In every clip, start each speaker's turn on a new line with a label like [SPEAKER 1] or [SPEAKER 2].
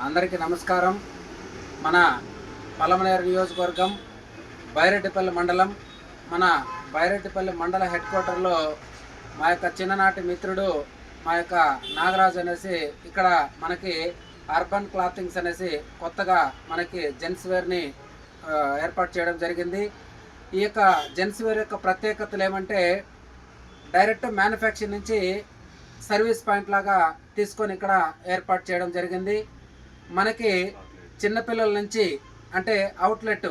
[SPEAKER 1] అందరికీ నమస్కారం. మన పలమనేరు నియోజకవర్గం బైరెడ్డిపల్లి మండలం, మన బైరెడ్డిపల్లి మండల హెడ్ క్వార్టర్లో మా యొక్క చిన్ననాటి మిత్రుడు మా యొక్క నాగరాజు అనేసి ఇక్కడ మనకి అర్బన్ క్లాతింగ్స్ అనేసి కొత్తగా మనకి జెంట్స్ వేర్ని ఏర్పాటు చేయడం జరిగింది. ఈ యొక్క జెంట్స్ వేర్ యొక్క ప్రత్యేకతలు ఏమంటే డైరెక్ట్ మ్యానుఫ్యాక్చరింగ్ నుంచి సర్వీస్ పాయింట్ లాగా తీసుకొని ఇక్కడ ఏర్పాటు చేయడం జరిగింది. మనకి చిన్నపిల్లల నుంచి అంటే అవుట్లెట్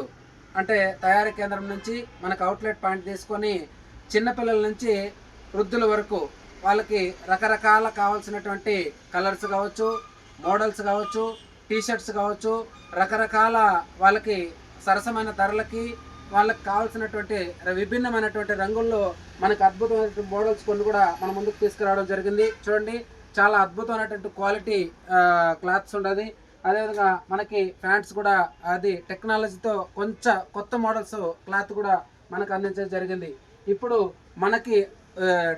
[SPEAKER 1] అంటే తయారీ కేంద్రం నుంచి మనకు అవుట్లెట్ పాయింట్ తీసుకొని చిన్నపిల్లల నుంచి వృద్ధుల వరకు వాళ్ళకి రకరకాల కావాల్సినటువంటి కలర్స్ కావచ్చు, మోడల్స్ కావచ్చు, టీషర్ట్స్ కావచ్చు, రకరకాల వాళ్ళకి సరసమైన ధరలకి వాళ్ళకి కావాల్సినటువంటి విభిన్నమైనటువంటి రంగుల్లో మనకు అద్భుతమైనటువంటి మోడల్స్ కొన్ని కూడా మన ముందుకు తీసుకురావడం జరిగింది. చూడండి, చాలా అద్భుతమైనటువంటి క్వాలిటీ క్లాత్స్ ఉండదు. అదేవిధంగా మనకి ప్యాంట్స్ కూడా అది టెక్నాలజీతో కొంచెం కొత్త మోడల్స్ క్లాత్ కూడా మనకు అందించడం జరిగింది. ఇప్పుడు మనకి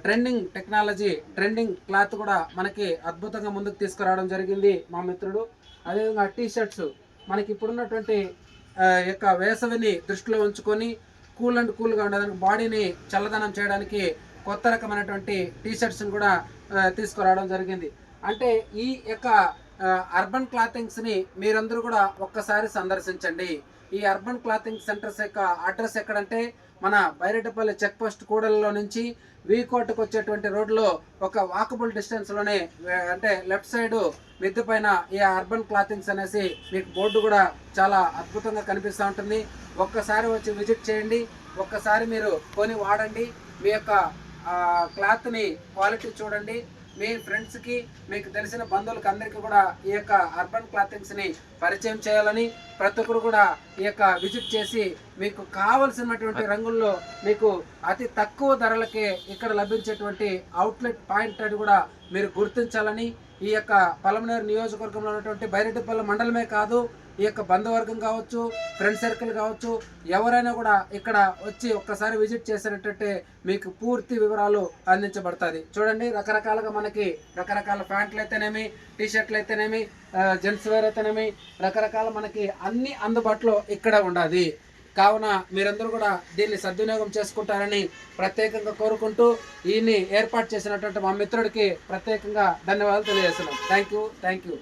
[SPEAKER 1] ట్రెండింగ్ టెక్నాలజీ ట్రెండింగ్ క్లాత్ కూడా మనకి అద్భుతంగా ముందుకు తీసుకురావడం జరిగింది మా మిత్రుడు. అదేవిధంగా టీషర్ట్స్ మనకి ఇప్పుడున్నటువంటి యొక్క వేసవిని దృష్టిలో ఉంచుకొని కూల్ అండ్ కూల్గా ఉండడానికి బాడీని చల్లదనం చేయడానికి కొత్త రకమైనటువంటి టీషర్ట్స్ని కూడా తీసుకురావడం జరిగింది. అంటే ఈ యొక్క అర్బన్ క్లాతింగ్స్ని మీరందరూ కూడా ఒక్కసారి సందర్శించండి. ఈ అర్బన్ క్లాతింగ్ సెంటర్స్ యొక్క అడ్రస్ ఎక్కడంటే మన బైరెడ్డిపల్లి చెక్ పోస్ట్ కూడలిలో నుంచి వీకోటకు వచ్చేటువంటి రోడ్లో ఒక వాకబుల్ డిస్టెన్స్లోనే అంటే లెఫ్ట్ సైడ్ మిద్దె పైన ఈ అర్బన్ క్లాతింగ్స్ అనేసి మీకు బోర్డు కూడా చాలా అద్భుతంగా కనిపిస్తూ ఉంటుంది. ఒక్కసారి వచ్చి విజిట్ చేయండి, ఒక్కసారి మీరు కొని వాడండి. మీ యొక్క క్లాత్ని క్వాలిటీ చూడండి. మీ ఫ్రెండ్స్కి మీకు తెలిసిన బంధువులకి అందరికీ కూడా ఈ యొక్క అర్బన్ క్లాతింగ్స్ని పరిచయం చేయాలని ప్రతి ఒక్కరు కూడా ఈ యొక్క విజిట్ చేసి మీకు కావలసినటువంటి రంగుల్లో మీకు అతి తక్కువ ధరలకే ఇక్కడ లభించేటువంటి అవుట్లెట్ పాయింట్ అని కూడా మీరు గుర్తించాలని ఈ యొక్క పలమనేరు నియోజకవర్గంలో ఉన్నటువంటి బైరెడ్డిపల్లి మండలమే కాదు, ఈ యొక్క బంధువర్గం కావచ్చు, ఫ్రెండ్ సర్కిల్ కావచ్చు, ఎవరైనా కూడా ఇక్కడ వచ్చి ఒక్కసారి విజిట్ చేసినట్టే మీకు పూర్తి వివరాలు అందించబడుతుంది. చూడండి, రకరకాలుగా మనకి రకరకాల ప్యాంట్లు అయితేనేమి, టీషర్ట్లు అయితేనేమి, జెంట్స్ వేర్ అయితేనేమి రకరకాల మనకి అన్ని అందుబాటులో ఇక్కడ ఉండాలి. కావున మీరందరూ కూడా దీన్ని సద్వినియోగం చేసుకుంటారని ప్రత్యేకంగా కోరుకుంటూ ఈయన్ని ఏర్పాటు చేసినటువంటి మా మిత్రుడికి ప్రత్యేకంగా ధన్యవాదాలు తెలియజేస్తున్నాం. Thank you.